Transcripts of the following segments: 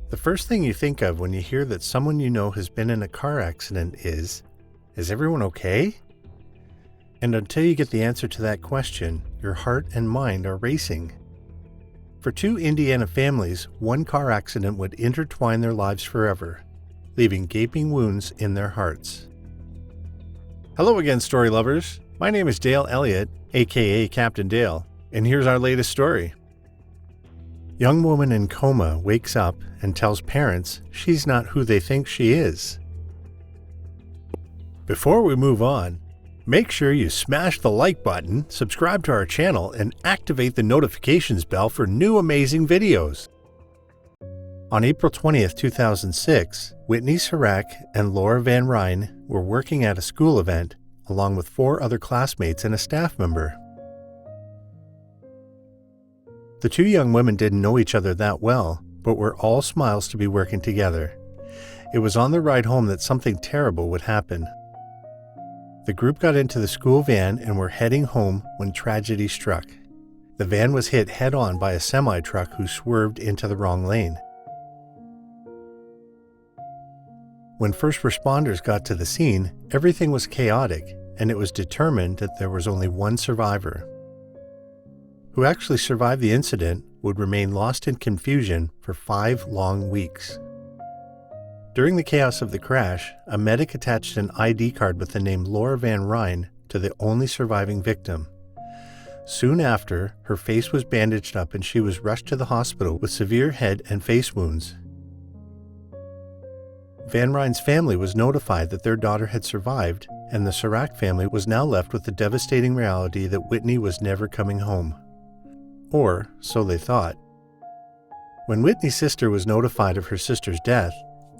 The first thing you think of when you hear that someone you know has been in a car accident is everyone okay? And until you get the answer to that question, your heart and mind are racing. For two Indiana families, one car accident would intertwine their lives forever, leaving gaping wounds in their hearts. Hello again, story lovers. My name is Dale Elliott, aka Captain Dale, and here's our latest story. Young woman in coma wakes up and tells parents she's not who they think she is. Before we move on, make sure you smash the like button, subscribe to our channel, and activate the notifications bell for new amazing videos. On April 20th, 2006, Whitneys and Laura Van Ryn were working at a school event along with 4 other classmates and a staff member. The two young women didn't know each other that well, but were all smiles to be working together. It was on the ride home that something terrible would happen. The group got into the school van and were heading home when tragedy struck. The van was hit head-on by a semi-truck who swerved into the wrong lane. When first responders got to the scene, everything was chaotic, and it was determined that there was only one survivor. Who actually survived the incident would remain lost in confusion for 5 long weeks. During the chaos of the crash, a medic attached an ID card with the name Laura Van Ryn to the only surviving victim. Soon after, her face was bandaged up and she was rushed to the hospital with severe head and face wounds. Van Ryn's family was notified that their daughter had survived, and the Sirac family was now left with the devastating reality that Whitney was never coming home. Or, so they thought. When Whitney's sister was notified of her sister's death,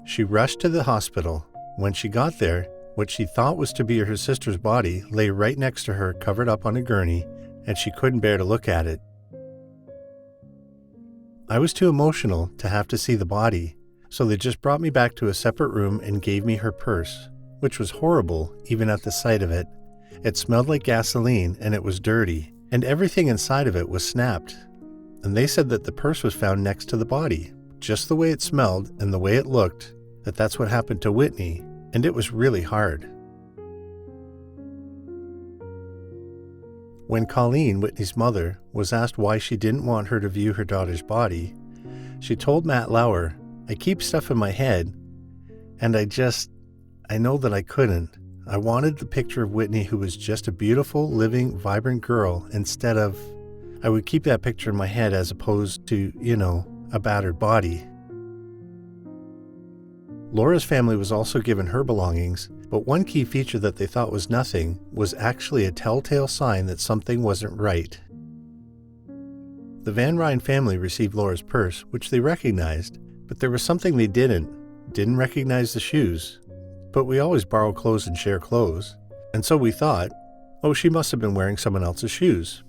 she rushed to the hospital. When she got there, what she thought was to be her sister's body lay right next to her, covered up on a gurney, and she couldn't bear to look at it. I was too emotional to have to see the body, so they just brought me back to a separate room and gave me her purse, which was horrible even at the sight of it. It smelled like gasoline and it was dirty, and everything inside of it was snapped. And they said that the purse was found next to the body, just the way it smelled and the way it looked, that's what happened to Whitney, and it was really hard. When Colleen, Whitney's mother, was asked why she didn't want her to view her daughter's body, she told Matt Lauer, "I keep stuff in my head, and I know that I couldn't. I wanted the picture of Whitney who was just a beautiful, living, vibrant girl instead of, I would keep that picture in my head as opposed to, a battered body." Laura's family was also given her belongings, but one key feature that they thought was nothing was actually a telltale sign that something wasn't right. The Van Ryn family received Laura's purse, which they recognized, but there was something they didn't recognize the shoes. But we always borrow clothes and share clothes, and so we thought, she must have been wearing someone else's shoes.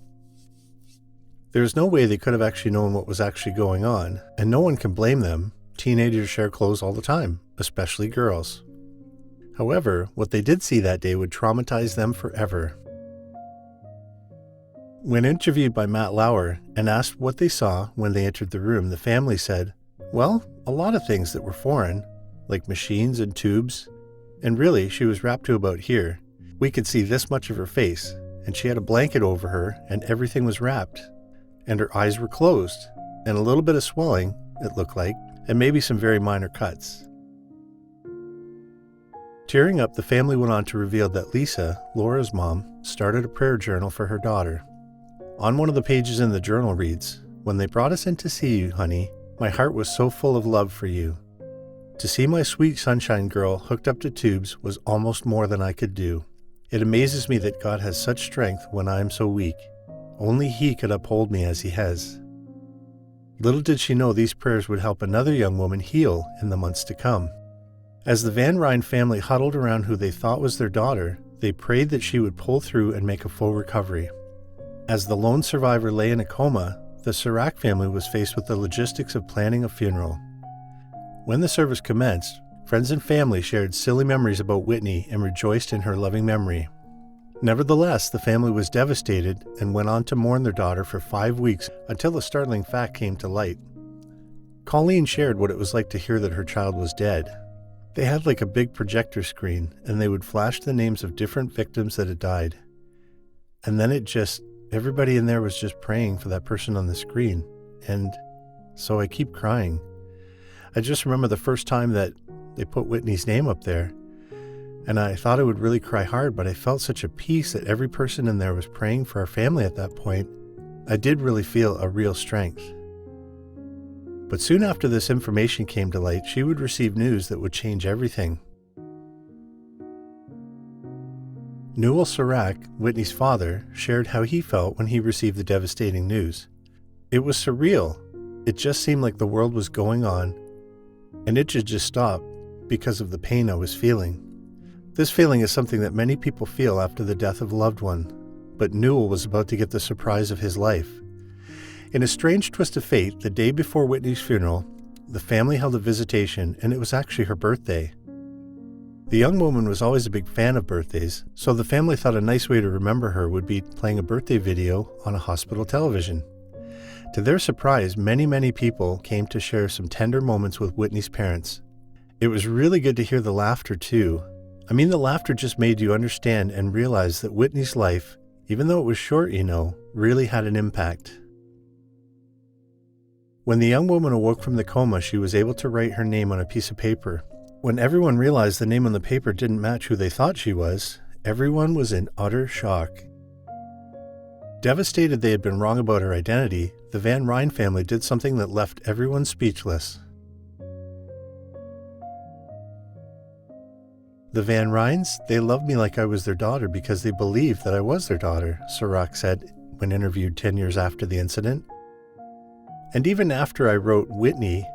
There's no way they could have actually known what was actually going on, and no one can blame them. Teenagers share clothes all the time, especially girls. However, what they did see that day would traumatize them forever. When interviewed by Matt Lauer and asked what they saw when they entered the room, the family said, a lot of things that were foreign, like machines and tubes. And really, she was wrapped to about here. We could see this much of her face, and she had a blanket over her, and everything was wrapped. And her eyes were closed, and a little bit of swelling, it looked like, and maybe some very minor cuts. Tearing up, the family went on to reveal that Lisa, Laura's mom, started a prayer journal for her daughter. On one of the pages in the journal reads, "When they brought us in to see you, honey, my heart was so full of love for you. To see my sweet sunshine girl hooked up to tubes was almost more than I could do. It amazes me that God has such strength when I am so weak. Only He could uphold me as He has." Little did she know these prayers would help another young woman heal in the months to come. As the Van Ryn family huddled around who they thought was their daughter, they prayed that she would pull through and make a full recovery. As the lone survivor lay in a coma, the Sirac family was faced with the logistics of planning a funeral. When the service commenced, friends and family shared silly memories about Whitney and rejoiced in her loving memory. Nevertheless, the family was devastated and went on to mourn their daughter for 5 weeks until the startling fact came to light. Colleen shared what it was like to hear that her child was dead. They had like a big projector screen, and they would flash the names of different victims that had died. And then everybody in there was just praying for that person on the screen. And so I keep crying. I just remember the first time that they put Whitney's name up there, and I thought I would really cry hard, but I felt such a peace that every person in there was praying for our family at that point. I did really feel a real strength. But soon after this information came to light, she would receive news that would change everything. Newell Sirac, Whitney's father, shared how he felt when he received the devastating news. It was surreal. It just seemed like the world was going on, and it should just stop because of the pain I was feeling. This feeling is something that many people feel after the death of a loved one, but Newell was about to get the surprise of his life. In a strange twist of fate, the day before Whitney's funeral, the family held a visitation, and it was actually her birthday. The young woman was always a big fan of birthdays, so the family thought a nice way to remember her would be playing a birthday video on a hospital television. To their surprise, many people came to share some tender moments with Whitney's parents. It was really good to hear the laughter too. The laughter just made you understand and realize that Whitney's life, even though it was short, really had an impact. When the young woman awoke from the coma, she was able to write her name on a piece of paper. When everyone realized the name on the paper didn't match who they thought she was, everyone was in utter shock. Devastated they had been wrong about her identity, the Van Ryn family did something that left everyone speechless. The Van Ryns, they loved me like I was their daughter because they believed that I was their daughter, Sirac said when interviewed 10 years after the incident. And even after I wrote Whitney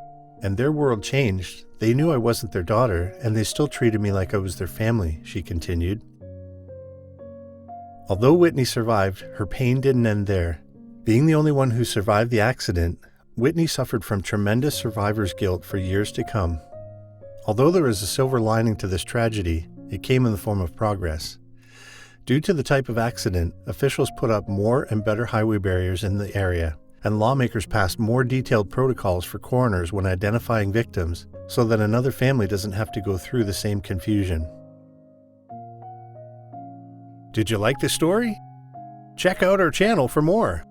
and their world changed, they knew I wasn't their daughter, and they still treated me like I was their family, she continued. Although Whitney survived, her pain didn't end there. Being the only one who survived the accident, Whitney suffered from tremendous survivor's guilt for years to come. Although there is a silver lining to this tragedy, it came in the form of progress. Due to the type of accident, officials put up more and better highway barriers in the area, and lawmakers passed more detailed protocols for coroners when identifying victims so that another family doesn't have to go through the same confusion. Did you like the story? Check out our channel for more.